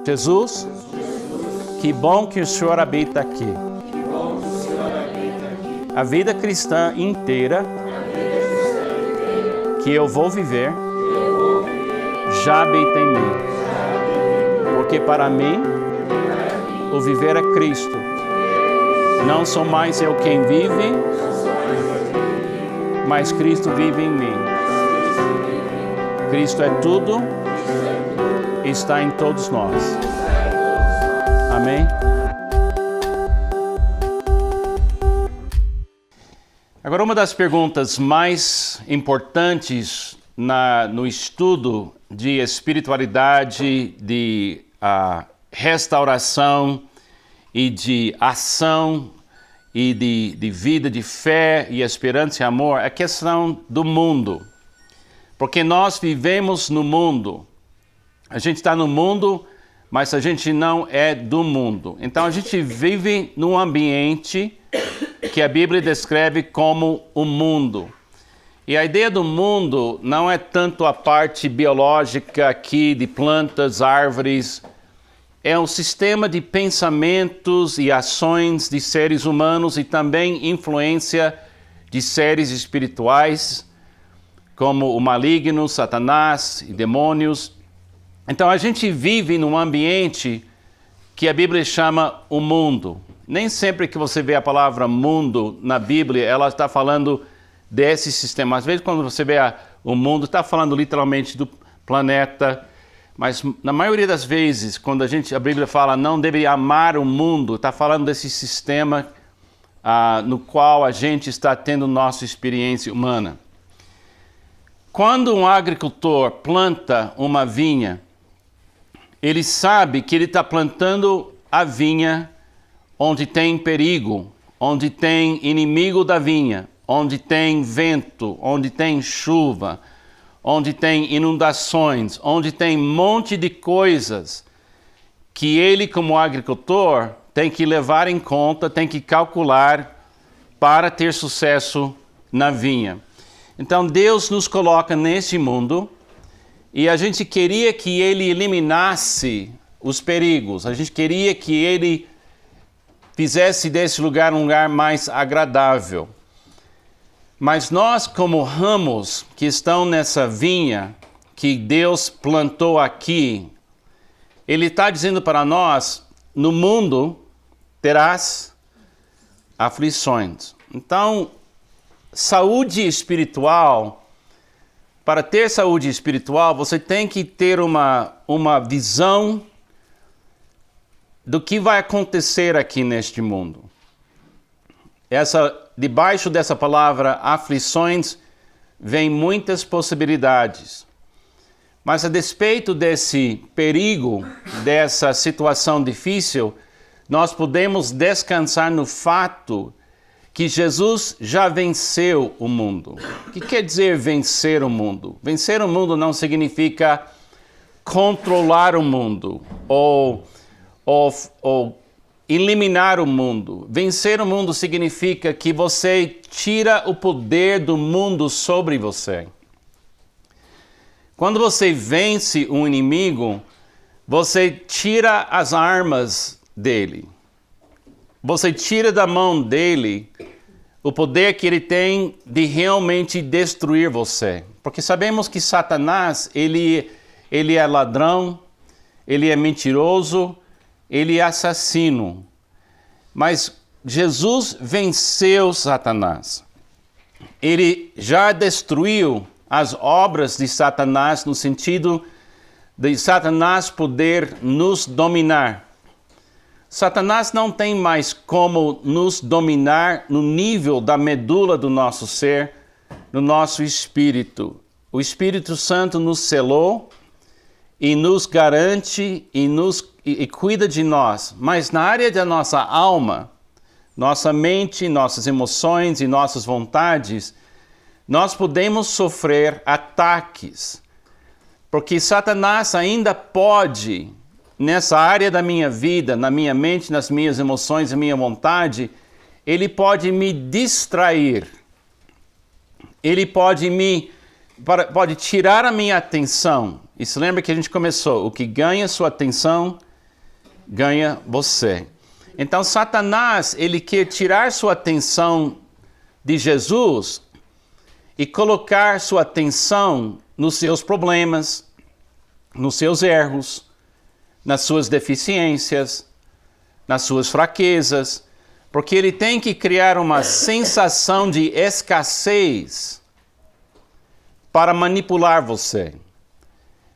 Jesus, que bom que o Senhor habita aqui. A vida cristã inteira que eu vou viver já habita em mim. Porque para mim, o viver é Cristo. Não sou mais eu quem vive, mas Cristo vive em mim. Cristo é tudo, está em todos nós. Amém? Agora, uma das perguntas mais importantes no estudo de espiritualidade, de restauração e de ação e de vida de fé e esperança e amor é a questão do mundo. Porque nós vivemos no mundo. A gente está no mundo, mas a gente não é do mundo. Então a gente vive num ambiente que a Bíblia descreve como o mundo. E a ideia do mundo não é tanto a parte biológica aqui de plantas, árvores. É um sistema de pensamentos e ações de seres humanos e também influência de seres espirituais, como o maligno, Satanás e demônios. Então a gente vive num ambiente que a Bíblia chama o mundo. Nem sempre que você vê a palavra mundo na Bíblia, ela está falando desse sistema. Às vezes quando você vê o mundo, está falando literalmente do planeta. Mas na maioria das vezes, quando a Bíblia fala não deve amar o mundo, está falando desse sistema no qual a gente está tendo nossa experiência humana. Quando um agricultor planta uma vinha, ele sabe que ele está plantando a vinha onde tem perigo, onde tem inimigo da vinha, onde tem vento, onde tem chuva, onde tem inundações, onde tem um monte de coisas que ele, como agricultor, tem que levar em conta, tem que calcular para ter sucesso na vinha. Então Deus nos coloca nesse mundo e a gente queria que Ele eliminasse os perigos, a gente queria que Ele fizesse desse lugar um lugar mais agradável. Mas nós, como ramos que estão nessa vinha que Deus plantou aqui, Ele está dizendo para nós, no mundo terás aflições. Então, saúde espiritual, para ter saúde espiritual, você tem que ter uma visão do que vai acontecer aqui neste mundo. Debaixo dessa palavra aflições, vem muitas possibilidades. Mas a despeito desse perigo, dessa situação difícil, nós podemos descansar no fato que Jesus já venceu o mundo. O que quer dizer vencer o mundo? Vencer o mundo não significa controlar o mundo ou eliminar o mundo. Vencer o mundo significa que você tira o poder do mundo sobre você. Quando você vence um inimigo, você tira as armas dele. Você tira da mão dele o poder que ele tem de realmente destruir você. Porque sabemos que Satanás, ele é ladrão, ele é mentiroso, ele é assassino. Mas Jesus venceu Satanás. Ele já destruiu as obras de Satanás no sentido de Satanás poder nos dominar. Satanás não tem mais como nos dominar no nível da medula do nosso ser, no nosso espírito. O Espírito Santo nos selou e nos garante e cuida de nós. Mas na área da nossa alma, nossa mente, nossas emoções e nossas vontades, nós podemos sofrer ataques. Porque Satanás ainda pode, nessa área da minha vida, na minha mente, nas minhas emoções e minha vontade, ele pode me distrair. Ele pode tirar a minha atenção. E se lembra que a gente começou, o que ganha sua atenção ganha você. Então, Satanás, ele quer tirar sua atenção de Jesus e colocar sua atenção nos seus problemas, nos seus erros, nas suas deficiências, nas suas fraquezas, porque ele tem que criar uma sensação de escassez para manipular você.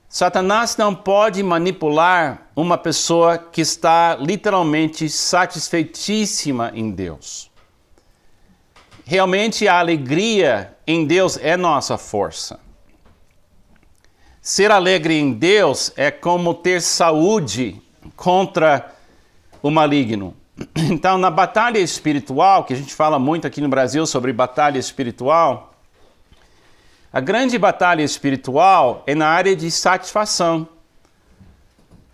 Satanás não pode manipular uma pessoa que está literalmente satisfeitíssima em Deus. Realmente a alegria em Deus é nossa força. Ser alegre em Deus é como ter saúde contra o maligno. Então, na batalha espiritual, que a gente fala muito aqui no Brasil sobre batalha espiritual, a grande batalha espiritual é na área de satisfação.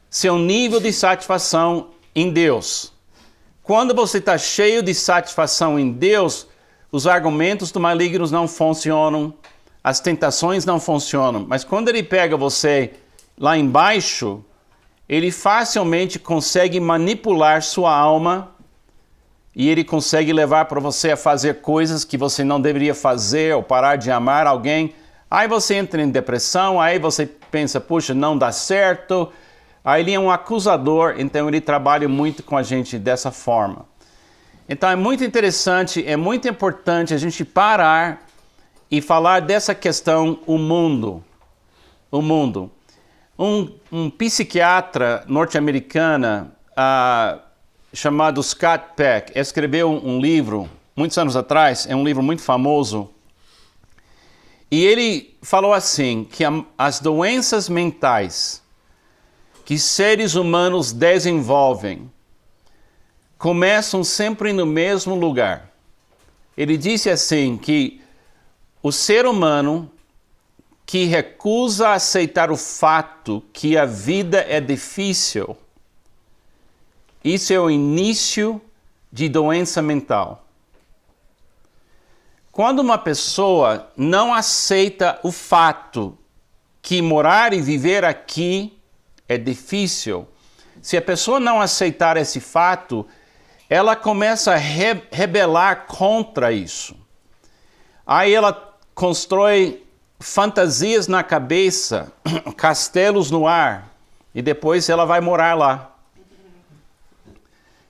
Seu nível de satisfação em Deus. Quando você está cheio de satisfação em Deus, os argumentos do maligno não funcionam, as tentações não funcionam. Mas quando ele pega você lá embaixo, ele facilmente consegue manipular sua alma e ele consegue levar para você a fazer coisas que você não deveria fazer ou parar de amar alguém. Aí você entra em depressão, aí você pensa, puxa, não dá certo. Aí ele é um acusador, então ele trabalha muito com a gente dessa forma. Então é muito interessante, é muito importante a gente parar e falar dessa questão, o mundo. O mundo. Um psiquiatra norte-americana chamado Scott Peck escreveu um livro, muitos anos atrás, é um livro muito famoso, e ele falou assim, que as doenças mentais que seres humanos desenvolvem começam sempre no mesmo lugar. Ele disse assim, que o ser humano que recusa aceitar o fato que a vida é difícil, isso é o início de doença mental. Quando uma pessoa não aceita o fato que morar e viver aqui é difícil, se a pessoa não aceitar esse fato, ela começa a rebelar contra isso. Aí ela constrói fantasias na cabeça, castelos no ar, e depois ela vai morar lá.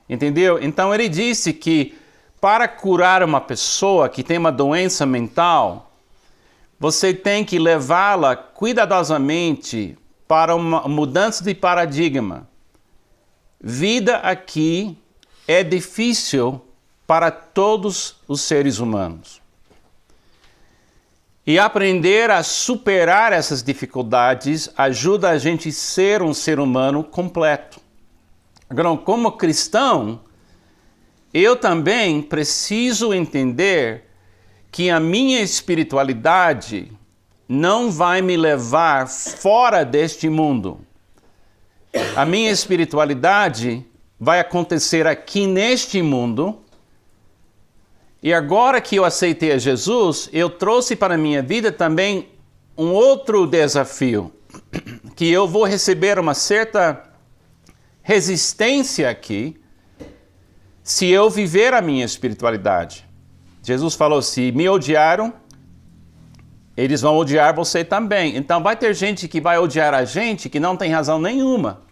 Entendeu? Então ele disse que para curar uma pessoa que tem uma doença mental, você tem que levá-la cuidadosamente para uma mudança de paradigma. Vida aqui é difícil para todos os seres humanos. E aprender a superar essas dificuldades ajuda a gente a ser um ser humano completo. Agora, como cristão, eu também preciso entender que a minha espiritualidade não vai me levar fora deste mundo. A minha espiritualidade vai acontecer aqui neste mundo. E agora que eu aceitei a Jesus, eu trouxe para a minha vida também um outro desafio, que eu vou receber uma certa resistência aqui, se eu viver a minha espiritualidade. Jesus falou, se me odiaram, eles vão odiar você também. Então vai ter gente que vai odiar a gente que não tem razão nenhuma.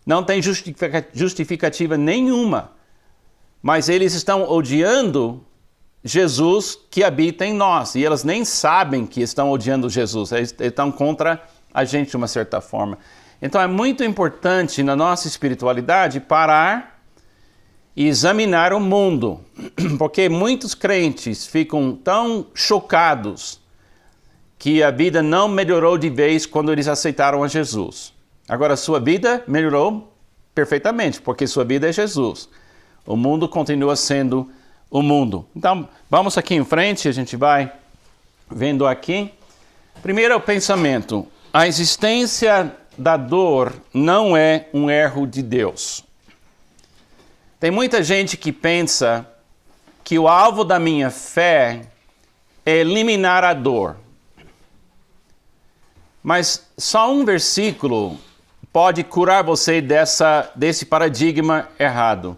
Não tem justificativa nenhuma. Mas eles estão odiando Jesus que habita em nós. E eles nem sabem que estão odiando Jesus. Eles estão contra a gente de uma certa forma. Então é muito importante na nossa espiritualidade parar e examinar o mundo. Porque muitos crentes ficam tão chocados que a vida não melhorou de vez quando eles aceitaram a Jesus. Agora, sua vida melhorou perfeitamente, porque sua vida é Jesus. O mundo continua sendo o mundo. Então, vamos aqui em frente, a gente vai vendo aqui. Primeiro é o pensamento. A existência da dor não é um erro de Deus. Tem muita gente que pensa que o alvo da minha fé é eliminar a dor. Mas só um versículo pode curar você desse paradigma errado.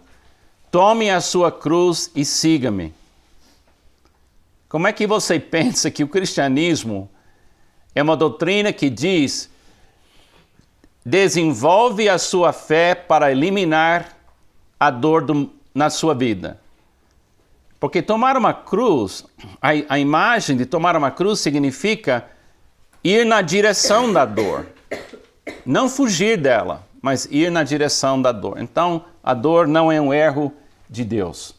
Tome a sua cruz e siga-me. Como é que você pensa que o cristianismo é uma doutrina que diz: desenvolve a sua fé para eliminar a dor na sua vida? Porque tomar uma cruz, a imagem de tomar uma cruz significa ir na direção da dor. Não fugir dela, mas ir na direção da dor. Então, a dor não é um erro de Deus.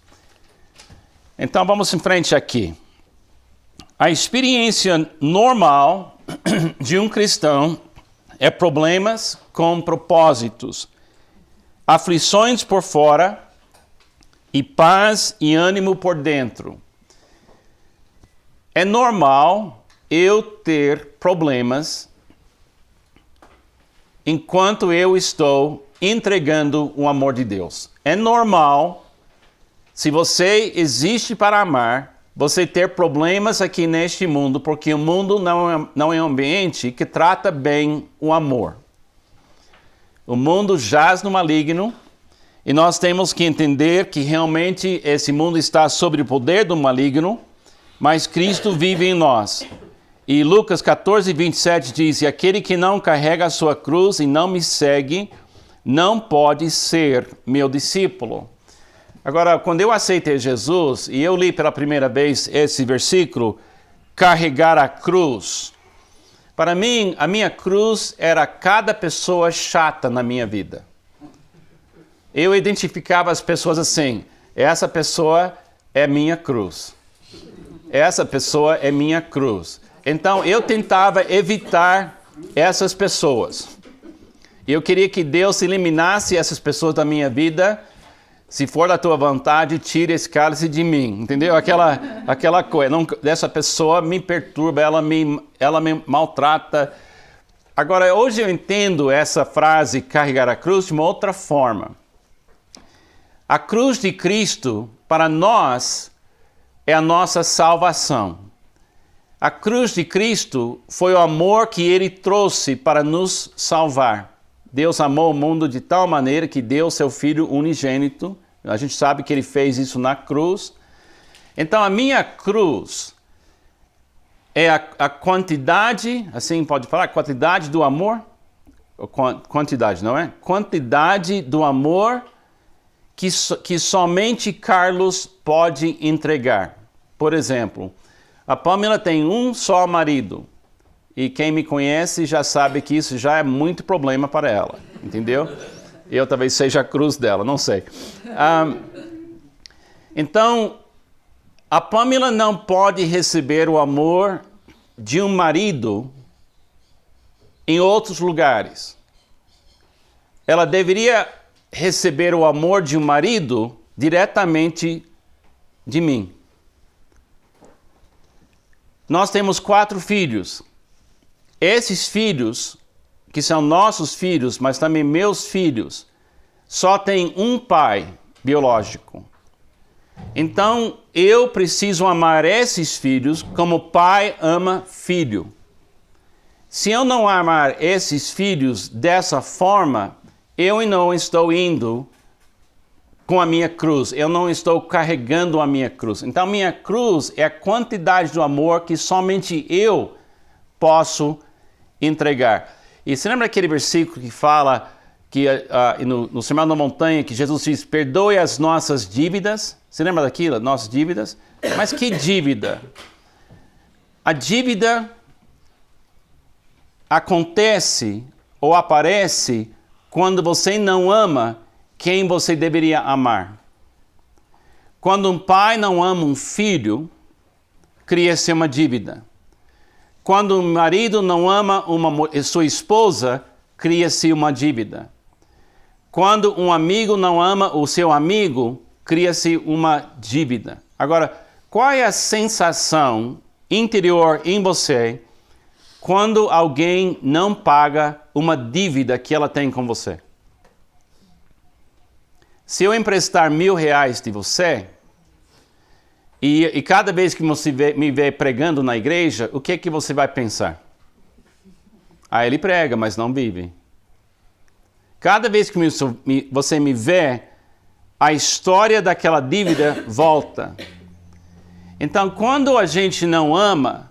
Então, vamos em frente aqui. A experiência normal de um cristão é problemas com propósitos, aflições por fora e paz e ânimo por dentro. É normal eu ter problemas enquanto eu estou entregando o amor de Deus. É normal, se você existe para amar, você ter problemas aqui neste mundo, porque o mundo não é um ambiente que trata bem o amor. O mundo jaz no maligno, e nós temos que entender que realmente esse mundo está sob o poder do maligno, mas Cristo vive em nós. E Lucas 14, 27 diz: e aquele que não carrega a sua cruz e não me segue, não pode ser meu discípulo. Agora, quando eu aceitei Jesus, e eu li pela primeira vez esse versículo, carregar a cruz, para mim, a minha cruz era cada pessoa chata na minha vida. Eu identificava as pessoas assim: essa pessoa é minha cruz. Essa pessoa é minha cruz. Então, eu tentava evitar essas pessoas. Eu queria que Deus eliminasse essas pessoas da minha vida. Se for da tua vontade, tire esse cálice de mim. Entendeu? Aquela coisa. Não, essa pessoa me perturba, ela me maltrata. Agora, hoje eu entendo essa frase, carregar a cruz, de uma outra forma. A cruz de Cristo, para nós, é a nossa salvação. A cruz de Cristo foi o amor que Ele trouxe para nos salvar. Deus amou o mundo de tal maneira que deu seu Filho unigênito. A gente sabe que Ele fez isso na cruz. Então, a minha cruz é a quantidade, assim pode falar, quantidade do amor? Quantidade, não é? Quantidade do amor que somente Carlos pode entregar. Por exemplo, a Pamela tem um só marido. E quem me conhece já sabe que isso já é muito problema para ela. Entendeu? Eu talvez seja a cruz dela, não sei. Então, a Pamela não pode receber o amor de um marido em outros lugares. Ela deveria receber o amor de um marido diretamente de mim. Nós temos 4 filhos. Esses filhos, que são nossos filhos, mas também meus filhos, só têm um pai biológico. Então, eu preciso amar esses filhos como pai ama filho. Se eu não amar esses filhos dessa forma, eu não estou indo com a minha cruz, eu não estou carregando a minha cruz. Então, minha cruz é a quantidade do amor que somente eu posso entregar. E você lembra aquele versículo que fala que no Sermão da Montanha, que Jesus diz: perdoe as nossas dívidas? Você lembra daquilo, nossas dívidas? Mas que dívida? A dívida acontece ou aparece quando você não ama quem você deveria amar. Quando um pai não ama um filho, cria-se uma dívida. Quando um marido não ama sua esposa, cria-se uma dívida. Quando um amigo não ama o seu amigo, cria-se uma dívida. Agora, qual é a sensação interior em você quando alguém não paga uma dívida que ela tem com você? Se eu emprestar R$1.000 de você, e cada vez que você me vê pregando na igreja, o que você vai pensar? Ah, ele prega, mas não vive. Cada vez que você me vê, a história daquela dívida volta. Então, quando a gente não ama,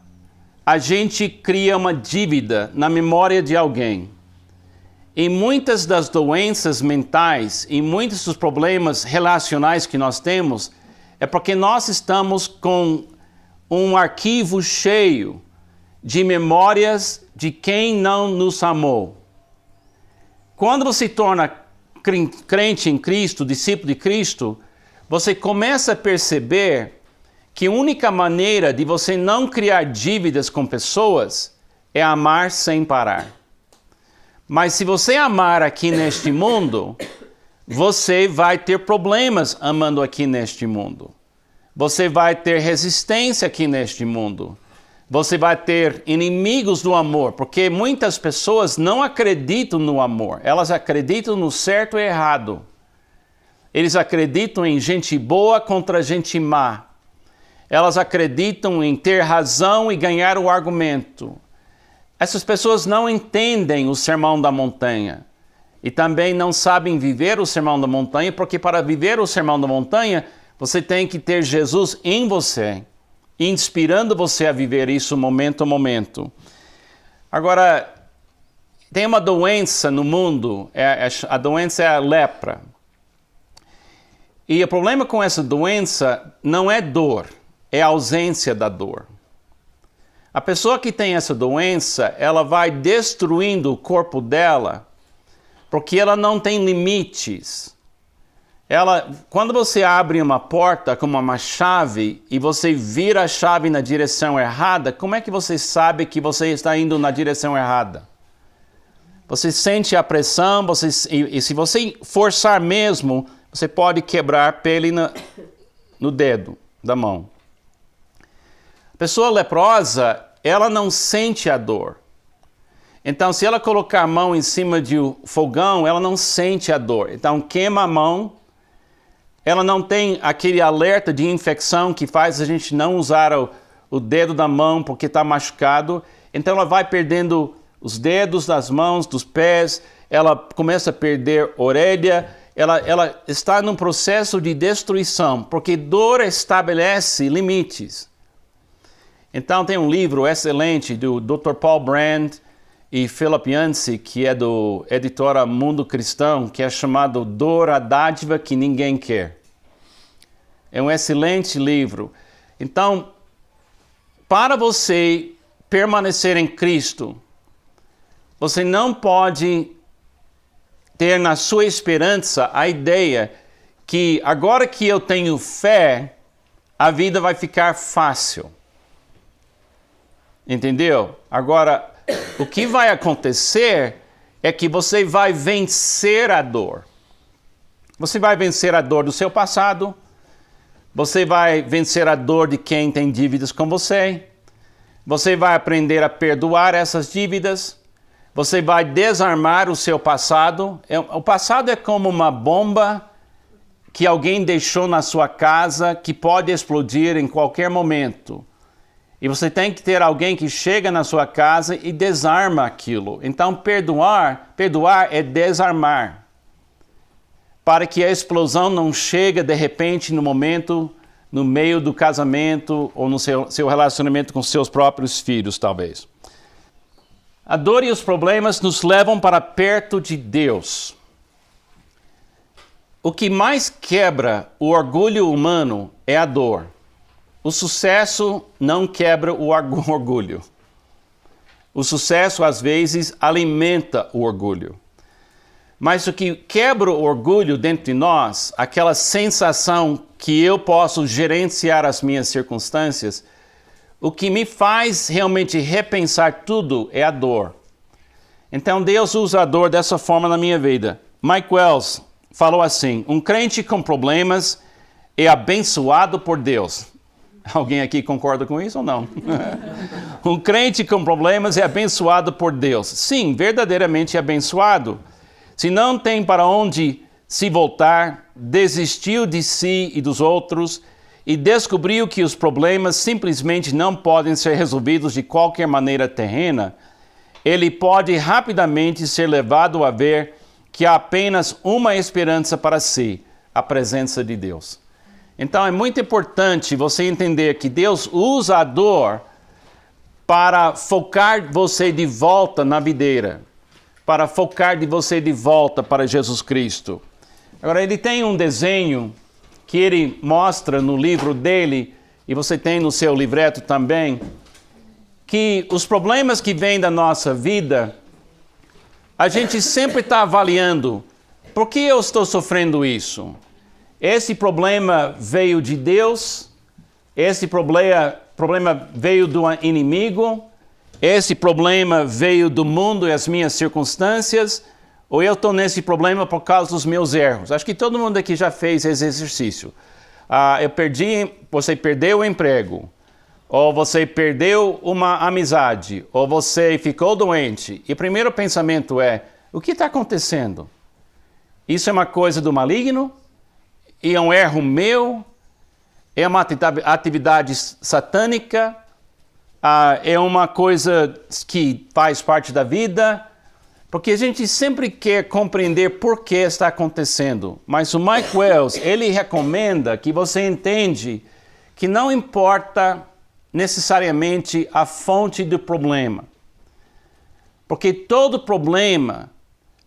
a gente cria uma dívida na memória de alguém. E muitas das doenças mentais e muitos dos problemas relacionais que nós temos é porque nós estamos com um arquivo cheio de memórias de quem não nos amou. Quando você se torna crente em Cristo, discípulo de Cristo, você começa a perceber que a única maneira de você não criar dívidas com pessoas é amar sem parar. Mas se você amar aqui neste mundo, você vai ter problemas amando aqui neste mundo. Você vai ter resistência aqui neste mundo. Você vai ter inimigos do amor, porque muitas pessoas não acreditam no amor. Elas acreditam no certo e errado. Eles acreditam em gente boa contra gente má. Elas acreditam em ter razão e ganhar o argumento. Essas pessoas não entendem o Sermão da Montanha. E também não sabem viver o Sermão da Montanha, porque para viver o Sermão da Montanha, você tem que ter Jesus em você, inspirando você a viver isso momento a momento. Agora, tem uma doença no mundo, a doença é a lepra. E o problema com essa doença não é dor, é a ausência da dor. A pessoa que tem essa doença, ela vai destruindo o corpo dela, porque ela não tem limites. Quando você abre uma porta com uma chave e você vira a chave na direção errada, como é que você sabe que você está indo na direção errada? Você sente a pressão, e se você forçar mesmo, você pode quebrar a pele no dedo da mão. A pessoa leprosa, ela não sente a dor. Então, se ela colocar a mão em cima de um fogão, ela não sente a dor. Então, queima a mão. Ela não tem aquele alerta de infecção que faz a gente não usar o dedo da mão porque está machucado. Então, ela vai perdendo os dedos das mãos, dos pés. Ela começa a perder orelha. Ela está num processo de destruição, porque dor estabelece limites. Então, tem um livro excelente do Dr. Paul Brand e Philip Yancey, que é do editora Mundo Cristão, que é chamado Dor, a Dádiva que Ninguém Quer. É um excelente livro. Então, para você permanecer em Cristo, você não pode ter na sua esperança a ideia que agora que eu tenho fé, a vida vai ficar fácil. Entendeu? Agora, o que vai acontecer é que você vai vencer a dor. Você vai vencer a dor do seu passado. Você vai vencer a dor de quem tem dívidas com você. Você vai aprender a perdoar essas dívidas. Você vai desarmar o seu passado. O passado é como uma bomba que alguém deixou na sua casa que pode explodir em qualquer momento. E você tem que ter alguém que chega na sua casa e desarma aquilo. Então, perdoar é desarmar. Para que a explosão não chegue de repente no meio do casamento ou no seu relacionamento com seus próprios filhos, talvez. A dor e os problemas nos levam para perto de Deus. O que mais quebra o orgulho humano é a dor. O sucesso não quebra o orgulho. O sucesso, às vezes, alimenta o orgulho. Mas o que quebra o orgulho dentro de nós, aquela sensação que eu posso gerenciar as minhas circunstâncias, o que me faz realmente repensar tudo é a dor. Então Deus usa a dor dessa forma na minha vida. Mike Wells falou assim: um crente com problemas é abençoado por Deus. Alguém aqui concorda com isso ou não? Um crente com problemas é abençoado por Deus. Sim, verdadeiramente abençoado. Se não tem para onde se voltar, desistiu de si e dos outros e descobriu que os problemas simplesmente não podem ser resolvidos de qualquer maneira terrena, ele pode rapidamente ser levado a ver que há apenas uma esperança para si, a presença de Deus. Então é muito importante você entender que Deus usa a dor para focar você de volta na videira, para focar de você de volta para Jesus Cristo. Agora, ele tem um desenho que ele mostra no livro dele, e você tem no seu livreto também, que os problemas que vêm da nossa vida, a gente sempre está avaliando, por que eu estou sofrendo isso? Esse problema veio de Deus? Esse problema veio do inimigo? Esse problema veio do mundo e as minhas circunstâncias? Ou eu estou nesse problema por causa dos meus erros? Acho que todo mundo aqui já fez esse exercício. Você perdeu o emprego, ou você perdeu uma amizade, ou você ficou doente. E o primeiro pensamento é, o que está acontecendo? Isso é uma coisa do maligno? E é um erro meu? É uma atividade satânica? É uma coisa que faz parte da vida? Porque a gente sempre quer compreender por que está acontecendo. Mas o Mike Wells, ele recomenda que você entende que não importa necessariamente a fonte do problema. Porque todo problema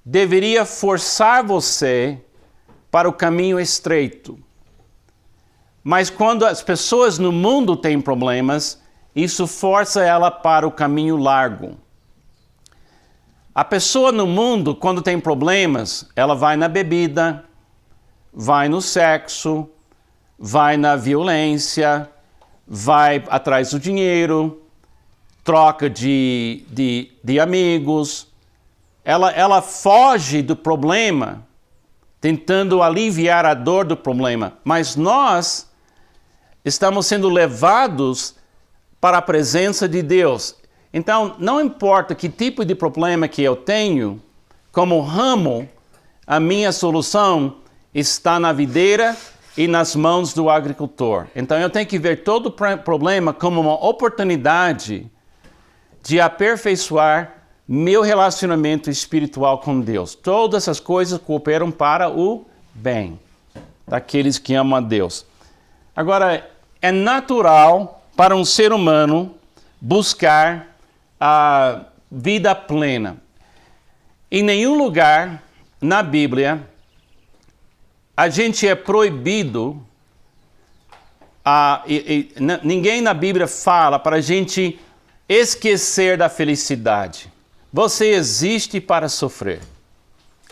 deveria forçar você para o caminho estreito. Mas quando as pessoas no mundo têm problemas, isso força ela para o caminho largo. A pessoa no mundo, quando tem problemas, ela vai na bebida, vai no sexo, vai na violência, vai atrás do dinheiro, troca de amigos. Ela foge do problema, tentando aliviar a dor do problema. Mas nós estamos sendo levados para a presença de Deus. Então, não importa que tipo de problema que eu tenho, como ramo, a minha solução está na videira e nas mãos do agricultor. Então, eu tenho que ver todo problema como uma oportunidade de aperfeiçoar meu relacionamento espiritual com Deus. Todas essas coisas cooperam para o bem daqueles que amam a Deus. Agora, é natural para um ser humano buscar a vida plena. Em nenhum lugar na Bíblia a gente é proibido, ninguém na Bíblia fala para a gente esquecer da felicidade. Você existe para sofrer.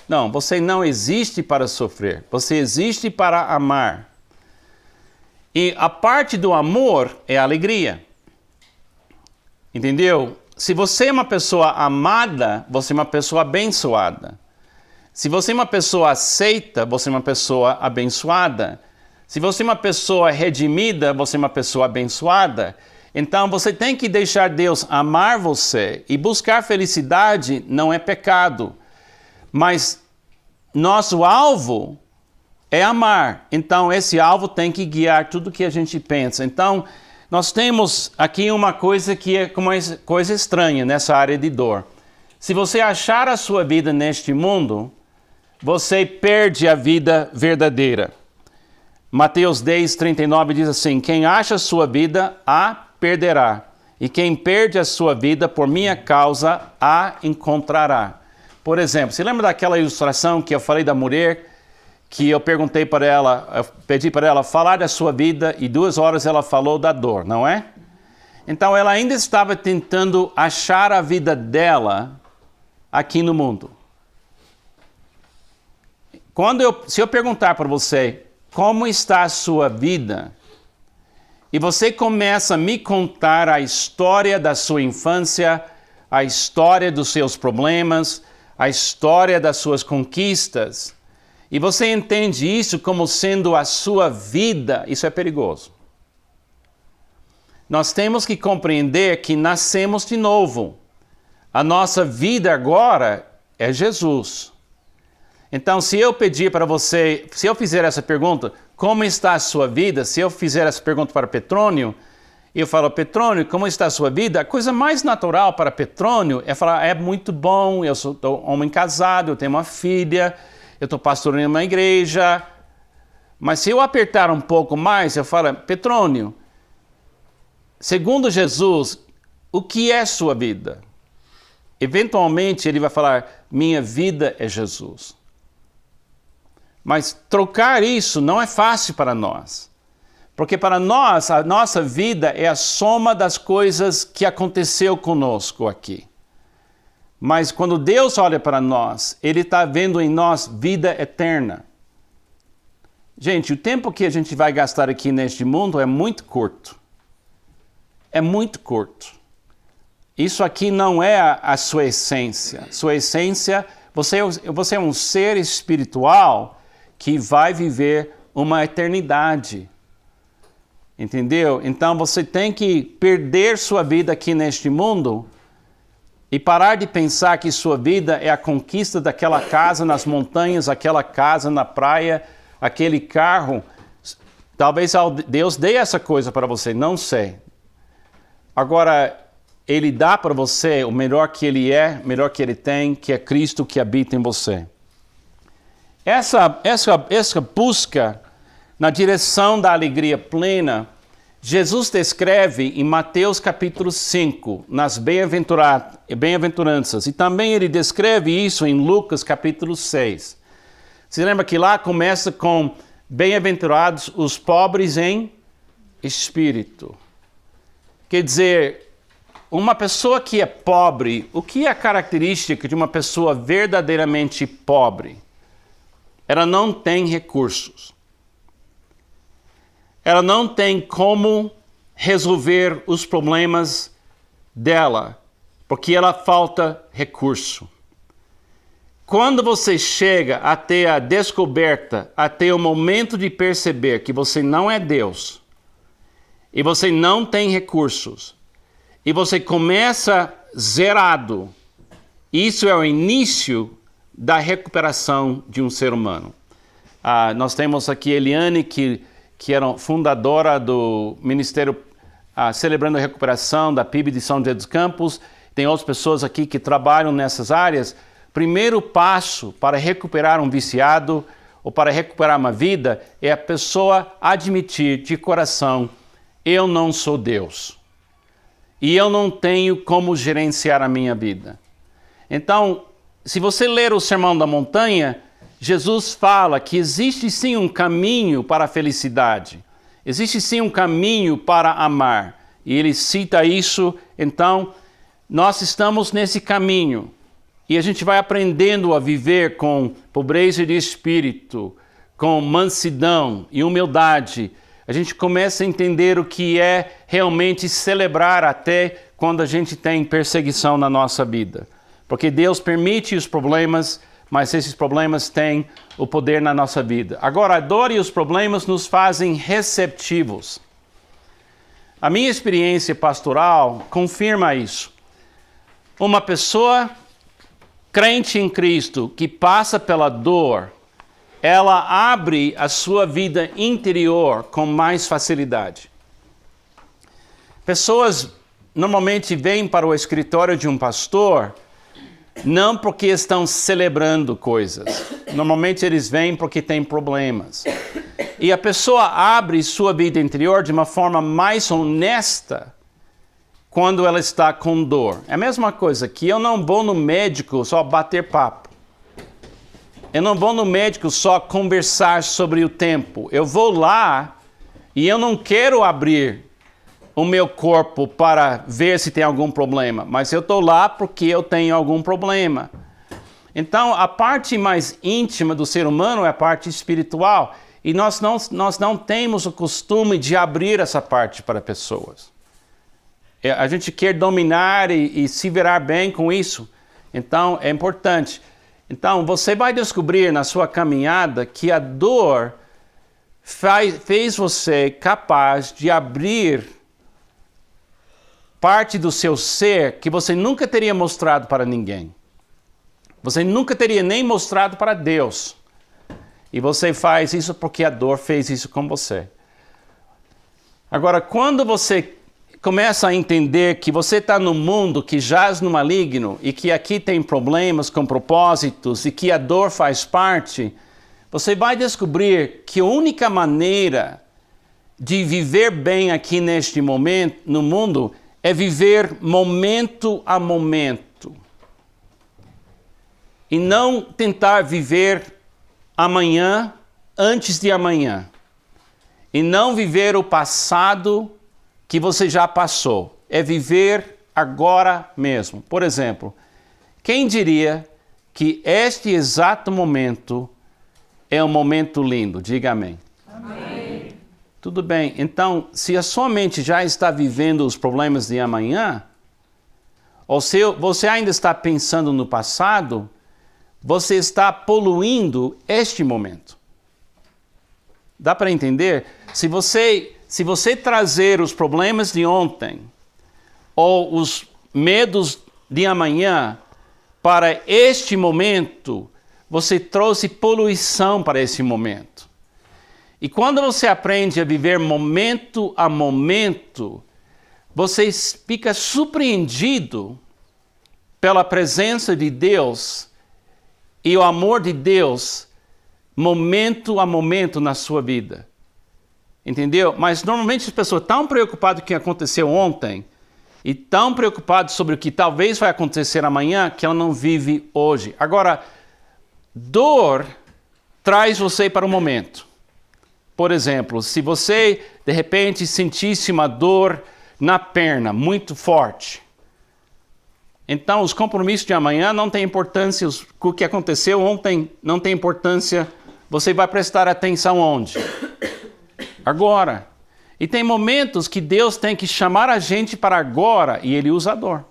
Não, você não existe para sofrer. Você existe para amar. E a parte do amor é a alegria. Entendeu? Se você é uma pessoa amada, você é uma pessoa abençoada. Se você é uma pessoa aceita, você é uma pessoa abençoada. Se você é uma pessoa redimida, você é uma pessoa abençoada. Então você tem que deixar Deus amar você. E buscar felicidade não é pecado. Mas nosso alvo é amar. Então esse alvo tem que guiar tudo que a gente pensa. Então nós temos aqui uma coisa que é uma coisa estranha nessa área de dor. Se você achar a sua vida neste mundo, você perde a vida verdadeira. Mateus 10:39 diz assim: quem acha a sua vida, a perderá. E quem perde a sua vida por minha causa, a encontrará. Por exemplo, você lembra daquela ilustração que eu falei da mulher, que eu perguntei para ela, eu pedi para ela falar da sua vida e 2 horas ela falou da dor, não é? Então ela ainda estava tentando achar a vida dela aqui no mundo. Se eu perguntar para você como está a sua vida, e você começa a me contar a história da sua infância, a história dos seus problemas, a história das suas conquistas, e você entende isso como sendo a sua vida, isso é perigoso. Nós temos que compreender que nascemos de novo. A nossa vida agora é Jesus. Então, se eu pedir para você, se eu fizer essa pergunta, como está a sua vida? Se eu fizer essa pergunta para Petrônio, Eu falo, Petrônio, como está a sua vida? A coisa mais natural para Petrônio é falar, é muito bom, eu sou homem casado, eu tenho uma filha, eu estou pastoreando uma igreja. Mas se eu apertar um pouco mais, eu falo, Petrônio, segundo Jesus, o que é sua vida? Eventualmente ele vai falar, minha vida é Jesus. Mas trocar isso não é fácil para nós. Porque para nós, a nossa vida é a soma das coisas que aconteceu conosco aqui. Mas quando Deus olha para nós, Ele está vendo em nós vida eterna. Gente, o tempo que a gente vai gastar aqui neste mundo é muito curto. É muito curto. Isso aqui não é a sua essência. Sua essência, você é um ser espiritual que vai viver uma eternidade. Entendeu? Então você tem que perder sua vida aqui neste mundo e parar de pensar que sua vida é a conquista daquela casa nas montanhas, aquela casa na praia, aquele carro. Talvez Deus dê essa coisa para você, não sei. Agora, Ele dá para você o melhor que Ele é, o melhor que Ele tem, que é Cristo que habita em você. Essa busca na direção da alegria plena, Jesus descreve em Mateus capítulo 5, nas bem-aventuranças, e também ele descreve isso em Lucas capítulo 6. Você lembra que lá começa com bem-aventurados os pobres em espírito. Quer dizer, uma pessoa que é pobre, o que é a característica de uma pessoa verdadeiramente pobre? Ela não tem recursos. Ela não tem como resolver os problemas dela, porque ela falta recurso. Quando você chega até a descoberta, até o momento de perceber que você não é Deus, e você não tem recursos, e você começa zerado, isso é o início da recuperação de um ser humano. Nós temos aqui Eliane, que era fundadora do Ministério Celebrando a Recuperação, da PIB de São José dos Campos. Tem outras pessoas aqui que trabalham nessas áreas. Primeiro passo para recuperar um viciado ou para recuperar uma vida é a pessoa admitir de coração, eu não sou Deus. E eu não tenho como gerenciar a minha vida. Então, se você ler o Sermão da Montanha, Jesus fala que existe sim um caminho para a felicidade. Existe sim um caminho para amar. E ele cita isso, então, nós estamos nesse caminho. E a gente vai aprendendo a viver com pobreza de espírito, com mansidão e humildade. A gente começa a entender o que é realmente celebrar até quando a gente tem perseguição na nossa vida. Porque Deus permite os problemas, mas esses problemas têm o poder na nossa vida. Agora, a dor e os problemas nos fazem receptivos. A minha experiência pastoral confirma isso. Uma pessoa crente em Cristo que passa pela dor, ela abre a sua vida interior com mais facilidade. Pessoas normalmente vêm para o escritório de um pastor não porque estão celebrando coisas. Normalmente eles vêm porque têm problemas. E a pessoa abre sua vida interior de uma forma mais honesta quando ela está com dor. É a mesma coisa que eu não vou no médico só bater papo. Eu não vou no médico só conversar sobre o tempo. Eu vou lá e eu não quero abrir o meu corpo para ver se tem algum problema, mas eu estou lá porque eu tenho algum problema. Então, a parte mais íntima do ser humano é a parte espiritual, e nós não temos o costume de abrir essa parte para pessoas. A gente quer dominar e se virar bem com isso, então é importante. Então, você vai descobrir na sua caminhada que a dor fez você capaz de abrir parte do seu ser que você nunca teria mostrado para ninguém. Você nunca teria nem mostrado para Deus. E você faz isso porque a dor fez isso com você. Agora, quando você começa a entender que você está num mundo que jaz no maligno e que aqui tem problemas com propósitos e que a dor faz parte, você vai descobrir que a única maneira de viver bem aqui neste momento, no mundo, é viver momento a momento. E não tentar viver amanhã antes de amanhã. E não viver o passado que você já passou. É viver agora mesmo. Por exemplo, quem diria que este exato momento é um momento lindo? Diga amém. Amém. Tudo bem. Então, se a sua mente já está vivendo os problemas de amanhã, ou se você ainda está pensando no passado, você está poluindo este momento. Dá para entender? Se você trazer os problemas de ontem ou os medos de amanhã para este momento, você trouxe poluição para esse momento. E quando você aprende a viver momento a momento, você fica surpreendido pela presença de Deus e o amor de Deus momento a momento na sua vida. Entendeu? Mas normalmente as pessoas estão preocupadas com o que aconteceu ontem e tão preocupadas sobre o que talvez vai acontecer amanhã que ela não vive hoje. Agora, dor traz você para o momento. Por exemplo, se você de repente sentisse uma dor na perna muito forte, então os compromissos de amanhã não têm importância, o que aconteceu ontem não tem importância, você vai prestar atenção onde? Agora. E tem momentos que Deus tem que chamar a gente para agora e Ele usa a dor.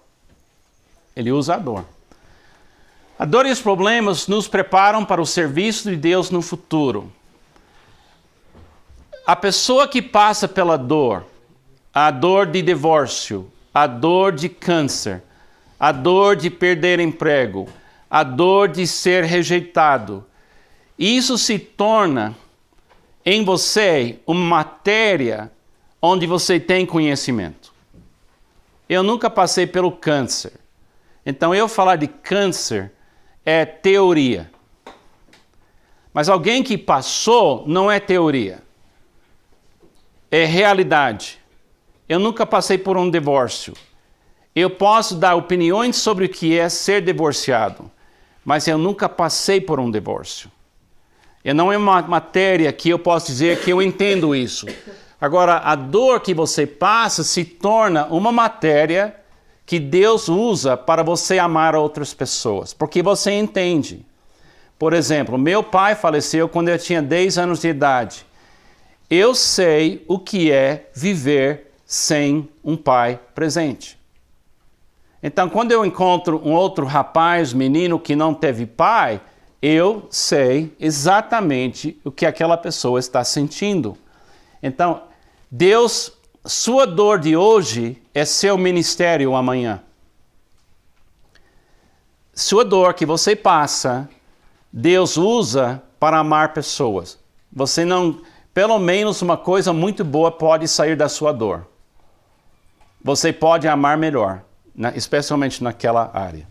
Ele usa a dor. A dor e os problemas nos preparam para o serviço de Deus no futuro. A pessoa que passa pela dor, a dor de divórcio, a dor de câncer, a dor de perder emprego, a dor de ser rejeitado, isso se torna em você uma matéria onde você tem conhecimento. Eu nunca passei pelo câncer. Então eu falar de câncer é teoria. Mas alguém que passou não é teoria. É realidade. Eu nunca passei por um divórcio. Eu posso dar opiniões sobre o que é ser divorciado, mas eu nunca passei por um divórcio. E não é uma matéria que eu posso dizer que eu entendo isso. Agora, a dor que você passa se torna uma matéria que Deus usa para você amar outras pessoas, porque você entende. Por exemplo, meu pai faleceu quando eu tinha 10 anos de idade. Eu sei o que é viver sem um pai presente. Então, quando eu encontro um outro rapaz, menino que não teve pai, eu sei exatamente o que aquela pessoa está sentindo. Então, Deus, sua dor de hoje é seu ministério amanhã. Sua dor que você passa, Deus usa para amar pessoas. Você não, pelo menos uma coisa muito boa pode sair da sua dor. Você pode amar melhor, especialmente naquela área.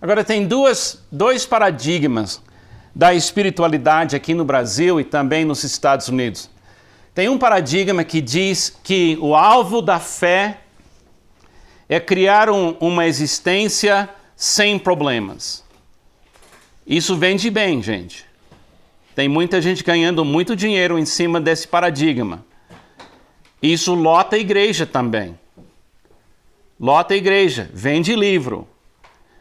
Agora, tem dois paradigmas da espiritualidade aqui no Brasil e também nos Estados Unidos. Tem um paradigma que diz que o alvo da fé é criar uma existência sem problemas. Isso vende bem, gente. Tem muita gente ganhando muito dinheiro em cima desse paradigma. Isso lota a igreja também. Lota a igreja, vende livro.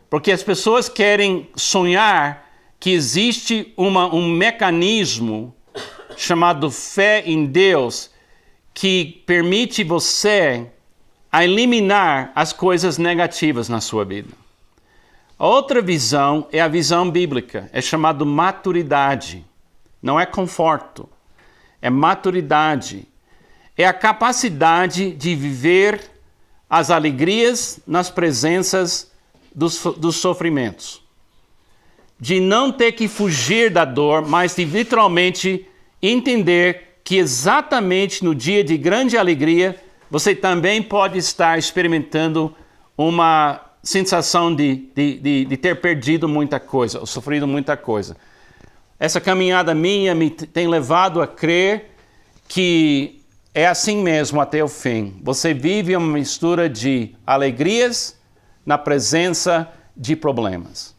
Porque as pessoas querem sonhar que existe um mecanismo chamado fé em Deus que permite você a eliminar as coisas negativas na sua vida. A outra visão é a visão bíblica, é chamado maturidade. Não é conforto, é maturidade. É a capacidade de viver as alegrias nas presenças dos sofrimentos. De não ter que fugir da dor, mas de literalmente entender que exatamente no dia de grande alegria, você também pode estar experimentando uma sensação de ter perdido muita coisa, ou sofrido muita coisa. Essa caminhada minha me tem levado a crer que é assim mesmo até o fim. Você vive uma mistura de alegrias na presença de problemas.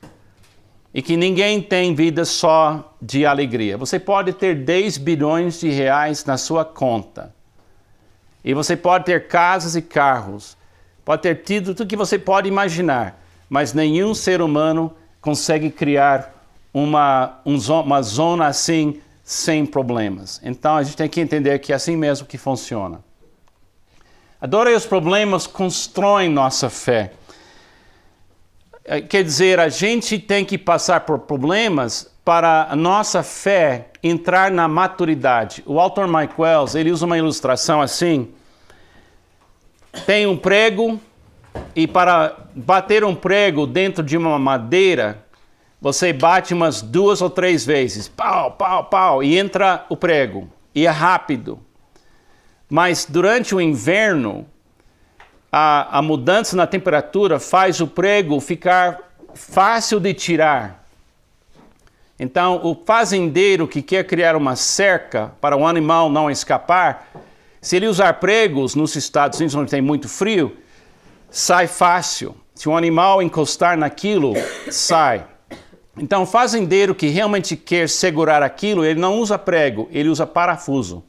E que ninguém tem vida só de alegria. Você pode ter 10 bilhões de reais na sua conta. E você pode ter casas e carros. Pode ter tido tudo que você pode imaginar. Mas nenhum ser humano consegue criar uma zona assim sem problemas. Então a gente tem que entender que é assim mesmo que funciona. A dor e os problemas constroem nossa fé. Quer dizer, a gente tem que passar por problemas para a nossa fé entrar na maturidade. O autor Mike Wells, ele usa uma ilustração assim. Tem um prego e para bater um prego dentro de uma madeira, você bate umas 2 ou 3 vezes. Pau, pau, pau, e entra o prego. E é rápido. Mas durante o inverno, a mudança na temperatura faz o prego ficar fácil de tirar. Então, o fazendeiro que quer criar uma cerca para o animal não escapar, se ele usar pregos nos Estados Unidos, onde tem muito frio, sai fácil. Se o animal encostar naquilo, sai. Então, o fazendeiro que realmente quer segurar aquilo, ele não usa prego, ele usa parafuso.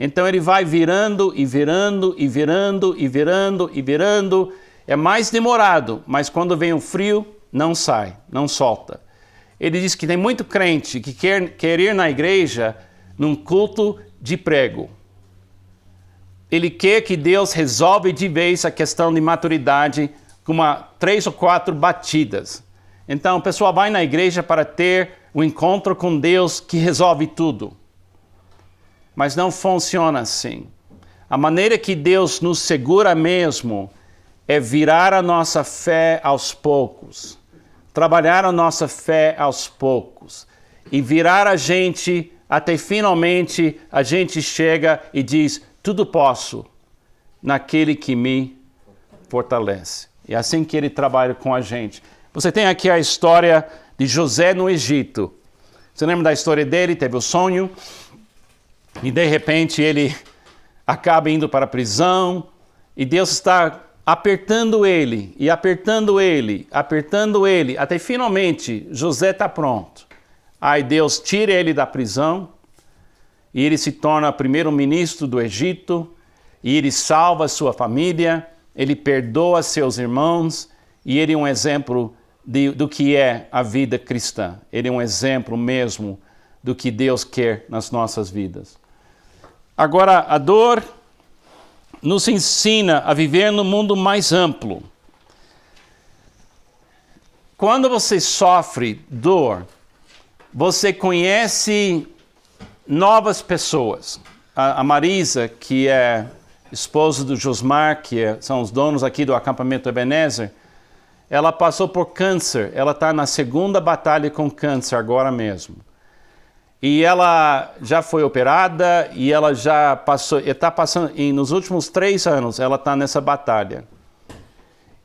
Então ele vai virando e virando e virando e virando e virando. É mais demorado, mas quando vem o frio, não sai, não solta. Ele diz que tem muito crente que quer ir na igreja num culto de prego. Ele quer que Deus resolve de vez a questão de maturidade com 3 ou 4 batidas. Então o pessoal vai na igreja para ter o encontro com Deus que resolve tudo. Mas não funciona assim. A maneira que Deus nos segura mesmo é virar a nossa fé aos poucos. Trabalhar a nossa fé aos poucos. E virar a gente até finalmente a gente chega e diz, tudo posso naquele que me fortalece. É assim que ele trabalha com a gente. Você tem aqui a história de José no Egito. Você lembra da história dele? Teve o sonho. E de repente ele acaba indo para a prisão e Deus está apertando ele, e apertando ele, apertando ele, até finalmente José está pronto. Aí Deus tira ele da prisão e ele se torna primeiro-ministro do Egito e ele salva sua família, ele perdoa seus irmãos e ele é um exemplo do que é a vida cristã. Ele é um exemplo mesmo do que Deus quer nas nossas vidas. Agora, a dor nos ensina a viver no mundo mais amplo. Quando você sofre dor, você conhece novas pessoas. A Marisa, que é esposa do Josmar, que são os donos aqui do acampamento Ebenezer, ela passou por câncer. Ela está na 2ª batalha com câncer agora mesmo. E ela já foi operada e ela já passou, está passando, e nos últimos 3 anos ela está nessa batalha.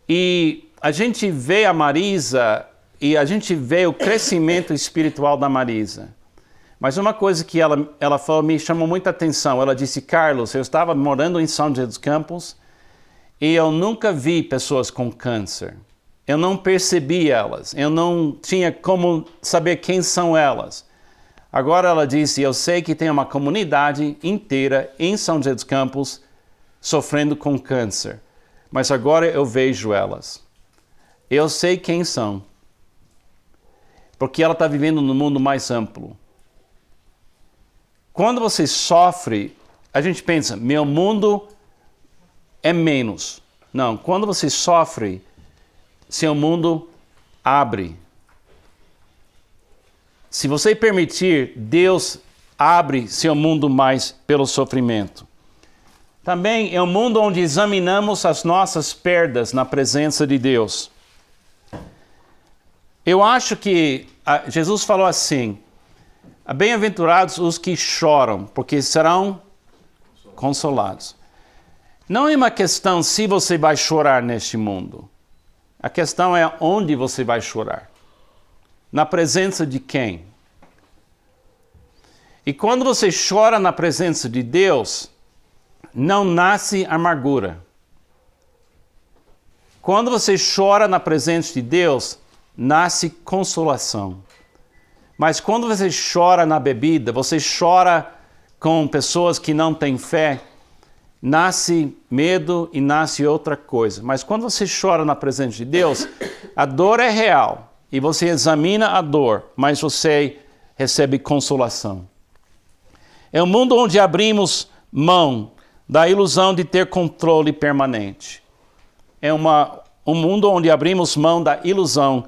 E a gente vê a Marisa e a gente vê o crescimento espiritual da Marisa. Mas uma coisa que ela falou me chamou muita atenção. Ela disse, Carlos, eu estava morando em São José dos Campos e eu nunca vi pessoas com câncer. Eu não percebi elas, eu não tinha como saber quem são elas. Agora ela disse, eu sei que tem uma comunidade inteira em São José dos Campos sofrendo com câncer, mas agora eu vejo elas. Eu sei quem são, porque ela está vivendo no mundo mais amplo. Quando você sofre, a gente pensa, meu mundo é menos. Não, quando você sofre, seu mundo abre. Se você permitir, Deus abre seu mundo mais pelo sofrimento. Também é um mundo onde examinamos as nossas perdas na presença de Deus. Eu acho que Jesus falou assim, bem-aventurados os que choram, porque serão consolados. Não é uma questão se você vai chorar neste mundo. A questão é onde você vai chorar. Na presença de quem? E quando você chora na presença de Deus, não nasce amargura. Quando você chora na presença de Deus, nasce consolação. Mas quando você chora na bebida, você chora com pessoas que não têm fé, nasce medo e nasce outra coisa. Mas quando você chora na presença de Deus, a dor é real. E você examina a dor, mas você recebe consolação. É um mundo onde abrimos mão da ilusão de ter controle permanente. É um mundo onde abrimos mão da ilusão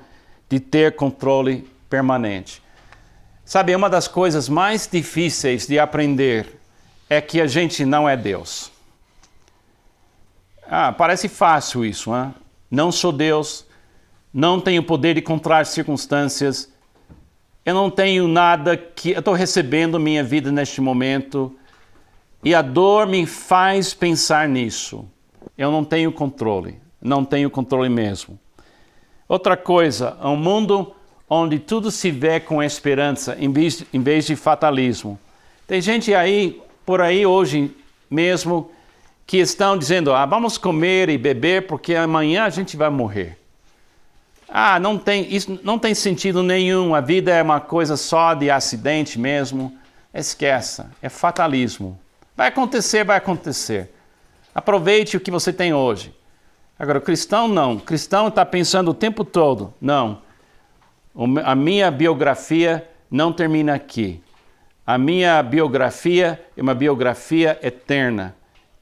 de ter controle permanente. Sabe, uma das coisas mais difíceis de aprender é que a gente não é Deus. Parece fácil isso, hein? Não sou Deus, não tenho poder de controlar circunstâncias, eu não tenho nada que... Eu estou recebendo minha vida neste momento e a dor me faz pensar nisso. Eu não tenho controle mesmo. Outra coisa, é um mundo onde tudo se vê com esperança em vez de fatalismo. Tem gente por aí hoje mesmo que estão dizendo, vamos comer e beber porque amanhã a gente vai morrer. Isso não tem sentido nenhum, a vida é uma coisa só de acidente mesmo. Esqueça, é fatalismo. Vai acontecer. Aproveite o que você tem hoje. Agora, o cristão não. O cristão está pensando o tempo todo, não. A minha biografia não termina aqui. A minha biografia é uma biografia eterna.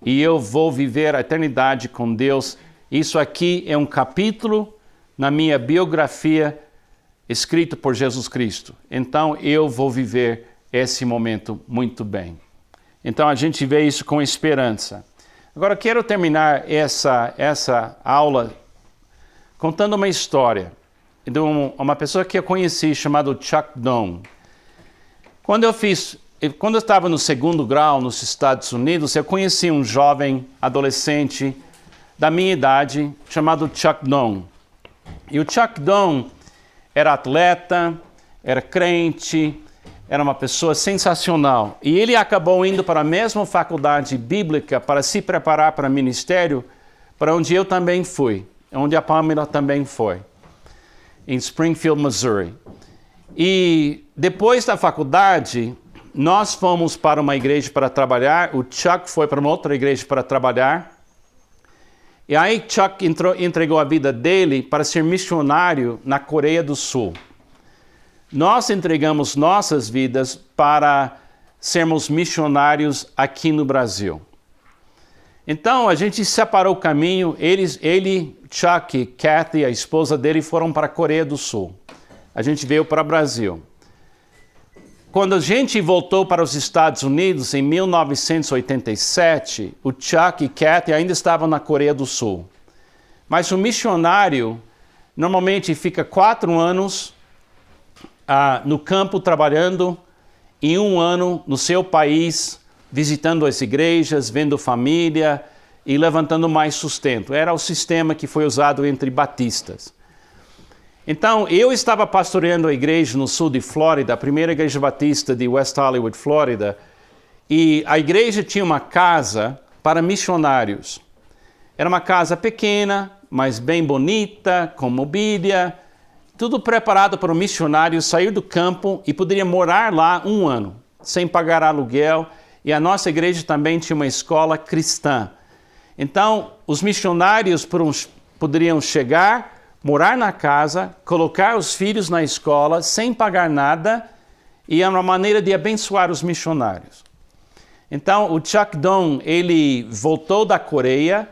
E eu vou viver a eternidade com Deus. Isso aqui é um capítulo na minha biografia escrito por Jesus Cristo. Então eu vou viver esse momento muito bem. Então a gente vê isso com esperança. Agora eu quero terminar essa aula contando uma história de uma pessoa que eu conheci chamado Chuck Don. Quando eu estava no segundo grau nos Estados Unidos, eu conheci um jovem adolescente da minha idade chamado Chuck Don. E o Chuck Don era atleta, era crente, era uma pessoa sensacional. E ele acabou indo para a mesma faculdade bíblica para se preparar para o ministério, para onde eu também fui, onde a Pamela também foi, em Springfield, Missouri. E depois da faculdade, nós fomos para uma igreja para trabalhar, o Chuck foi para uma outra igreja para trabalhar. E aí Chuck entregou a vida dele para ser missionário na Coreia do Sul. Nós entregamos nossas vidas para sermos missionários aqui no Brasil. Então a gente separou o caminho, ele, Chuck, Kathy, a esposa dele, foram para a Coreia do Sul. A gente veio para o Brasil. Quando a gente voltou para os Estados Unidos em 1987, o Chuck e Kathy ainda estavam na Coreia do Sul. Mas o missionário normalmente fica 4 anos no campo trabalhando e 1 ano no seu país, visitando as igrejas, vendo família e levantando mais sustento. Era o sistema que foi usado entre batistas. Então, eu estava pastoreando a igreja no sul de Flórida, a primeira igreja batista de West Hollywood, Flórida, e a igreja tinha uma casa para missionários. Era uma casa pequena, mas bem bonita, com mobília, tudo preparado para o missionário sair do campo e poderia morar lá 1 ano, sem pagar aluguel, e a nossa igreja também tinha uma escola cristã. Então, os missionários poderiam chegar, morar na casa, colocar os filhos na escola sem pagar nada, e é uma maneira de abençoar os missionários. Então, o Chuck Don, ele voltou da Coreia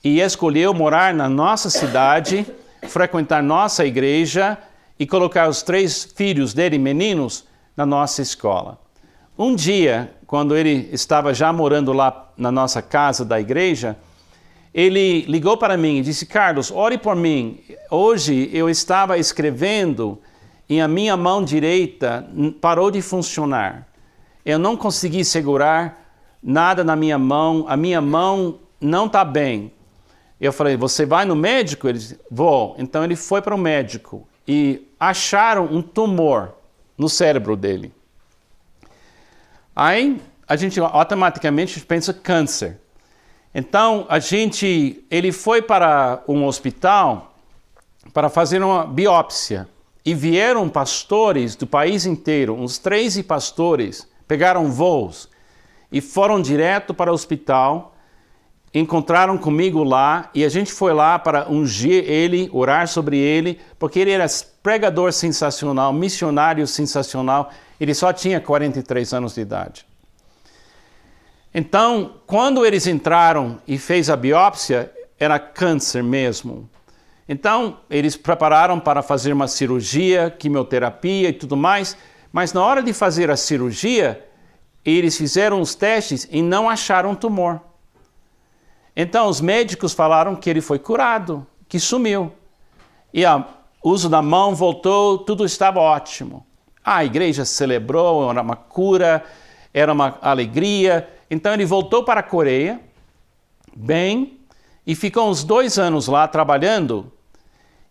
e escolheu morar na nossa cidade, frequentar nossa igreja e colocar os 3 filhos dele, meninos, na nossa escola. Um dia, quando ele estava já morando lá na nossa casa da igreja, ele ligou para mim e disse, Carlos, ore por mim. Hoje eu estava escrevendo e a minha mão direita parou de funcionar. Eu não consegui segurar nada na minha mão, a minha mão não está bem. Eu falei, você vai no médico? Ele disse, vou. Então ele foi para o médico e acharam um tumor no cérebro dele. Aí a gente automaticamente pensa câncer. Então ele foi para um hospital para fazer uma biópsia. E vieram pastores do país inteiro, uns 13 pastores, pegaram voos e foram direto para o hospital, encontraram comigo lá e a gente foi lá para ungir ele, orar sobre ele, porque ele era pregador sensacional, missionário sensacional, ele só tinha 43 anos de idade. Então, quando eles entraram e fez a biópsia, era câncer mesmo. Então, eles prepararam para fazer uma cirurgia, quimioterapia e tudo mais, mas na hora de fazer a cirurgia, eles fizeram os testes e não acharam tumor. Então, os médicos falaram que ele foi curado, que sumiu. E o uso da mão voltou, tudo estava ótimo. A igreja celebrou, era uma cura, era uma alegria. Então, ele voltou para a Coreia, bem, e ficou uns 2 anos lá trabalhando.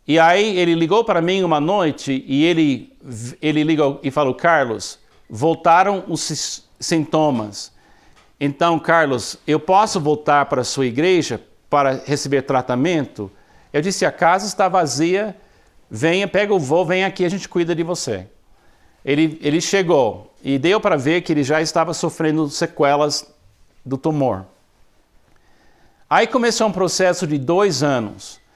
E aí ele ligou para mim uma noite e ele ligou e falou, Carlos, voltaram os sintomas. Então, Carlos, eu posso voltar para a sua igreja para receber tratamento? Eu disse, a casa está vazia, venha, pega o voo, vem aqui, a gente cuida de você. Ele chegou e deu para ver que ele já estava sofrendo sequelas do tumor. Aí começou um processo de 2 anos.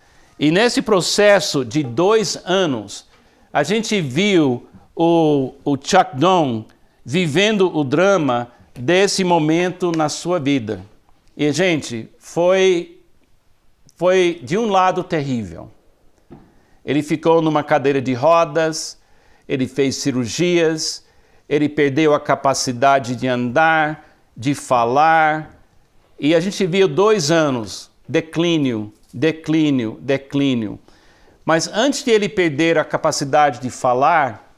E nesse processo de 2 anos, a gente viu o Chuck Dong vivendo o drama desse momento na sua vida. E, gente, foi de um lado terrível. Ele ficou numa cadeira de rodas, ele fez cirurgias, ele perdeu a capacidade de andar, de falar. E a gente viu 2 anos, declínio. Mas antes de ele perder a capacidade de falar,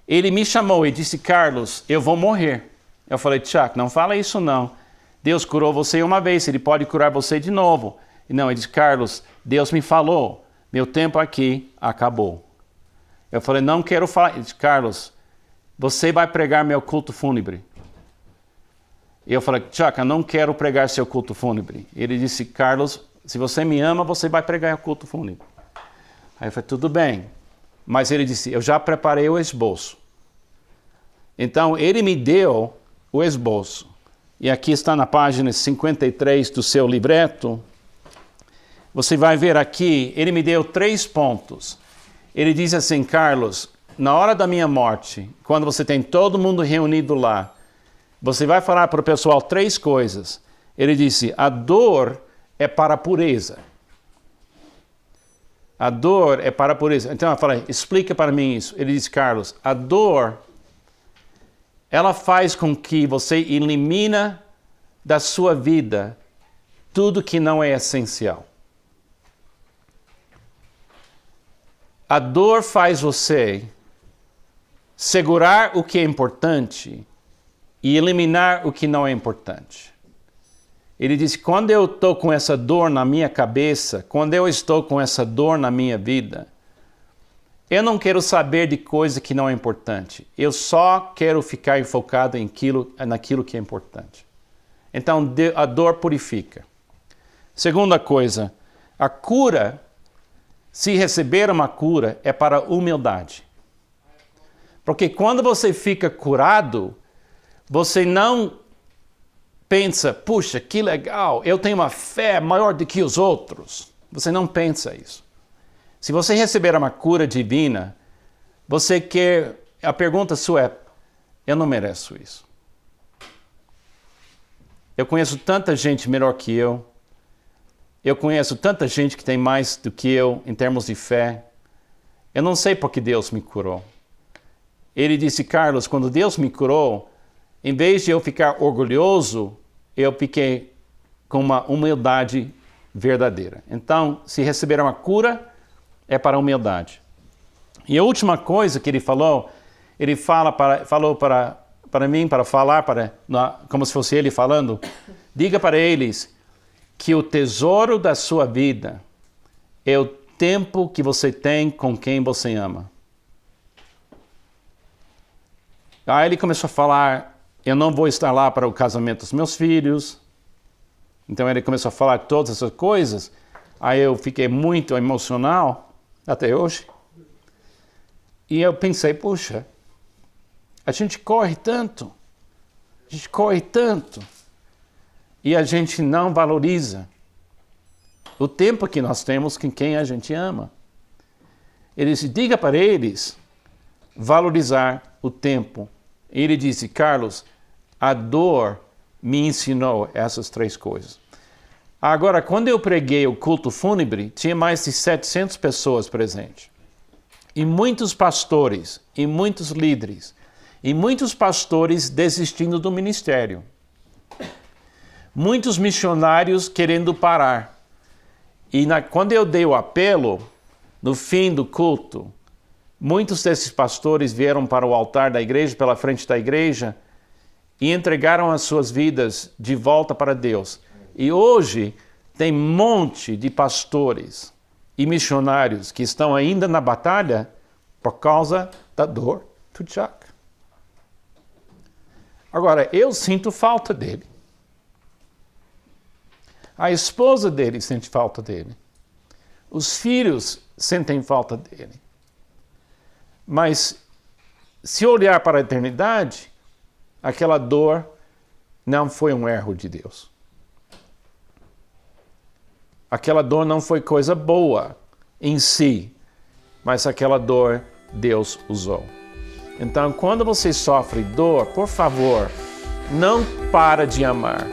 ele me chamou e disse, Carlos, eu vou morrer. Eu falei, Chuck, não fala isso não. Deus curou você uma vez, ele pode curar você de novo. E não, ele disse, Carlos, Deus me falou, meu tempo aqui acabou. Eu falei, não quero falar. Ele disse, Carlos, você vai pregar meu culto fúnebre. E eu falei, Chuck, eu não quero pregar seu culto fúnebre. Ele disse, Carlos, se você me ama, você vai pregar o culto fúnebre. Aí eu falei, tudo bem. Mas ele disse, eu já preparei o esboço. Então, ele me deu o esboço. E aqui está na página 53 do seu libreto. Você vai ver aqui, ele me deu 3 pontos. Ele diz assim, Carlos, na hora da minha morte, quando você tem todo mundo reunido lá, você vai falar para o pessoal 3 coisas. Ele disse, a dor é para a pureza. A dor é para a pureza. Então eu falei, explica para mim isso. Ele disse, Carlos, a dor, ela faz com que você elimina da sua vida tudo que não é essencial. A dor faz você segurar o que é importante e eliminar o que não é importante. Ele disse, quando eu estou com essa dor na minha cabeça, quando eu estou com essa dor na minha vida, eu não quero saber de coisa que não é importante. Eu só quero ficar enfocado naquilo que é importante. Então, a dor purifica. Segunda coisa, a cura, se receber uma cura, é para humildade. Porque quando você fica curado, você não pensa, puxa, que legal, eu tenho uma fé maior do que os outros. Você não pensa isso. Se você receber uma cura divina, você quer, a pergunta sua é, eu não mereço isso. Eu conheço tanta gente melhor que eu conheço tanta gente que tem mais do que eu em termos de fé. Eu não sei por que Deus me curou. Ele disse, Carlos, quando Deus me curou, em vez de eu ficar orgulhoso, eu fiquei com uma humildade verdadeira. Então, se receber uma cura, é para a humildade. E a última coisa que ele falou, ele falou para mim, para falar, como se fosse ele falando, diga para eles que o tesouro da sua vida é o tempo que você tem com quem você ama. Aí ele começou a falar, eu não vou estar lá para o casamento dos meus filhos. Então ele começou a falar todas essas coisas. Aí eu fiquei muito emocional, até hoje. E eu pensei, puxa, a gente corre tanto. E a gente não valoriza o tempo que nós temos com quem a gente ama. Ele disse, diga para eles valorizar o tempo. Ele disse, Carlos, a dor me ensinou essas 3 coisas. Agora, quando eu preguei o culto fúnebre, tinha mais de 700 pessoas presentes. E muitos pastores, e muitos líderes, e muitos pastores desistindo do ministério. Muitos missionários querendo parar. E quando eu dei o apelo, no fim do culto, muitos desses pastores vieram para o altar da igreja, pela frente da igreja, e entregaram as suas vidas de volta para Deus. E hoje tem um monte de pastores e missionários que estão ainda na batalha por causa da dor do Chuck. Agora, eu sinto falta dele. A esposa dele sente falta dele. Os filhos sentem falta dele. Mas, se olhar para a eternidade, aquela dor não foi um erro de Deus. Aquela dor não foi coisa boa em si, mas aquela dor Deus usou. Então, quando você sofre dor, por favor, não para de amar.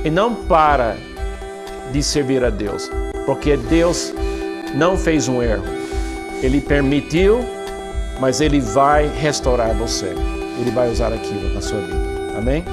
E não para de servir a Deus, porque Deus não fez um erro. Ele permitiu, mas Ele vai restaurar você. Ele vai usar aquilo na sua vida. Amém?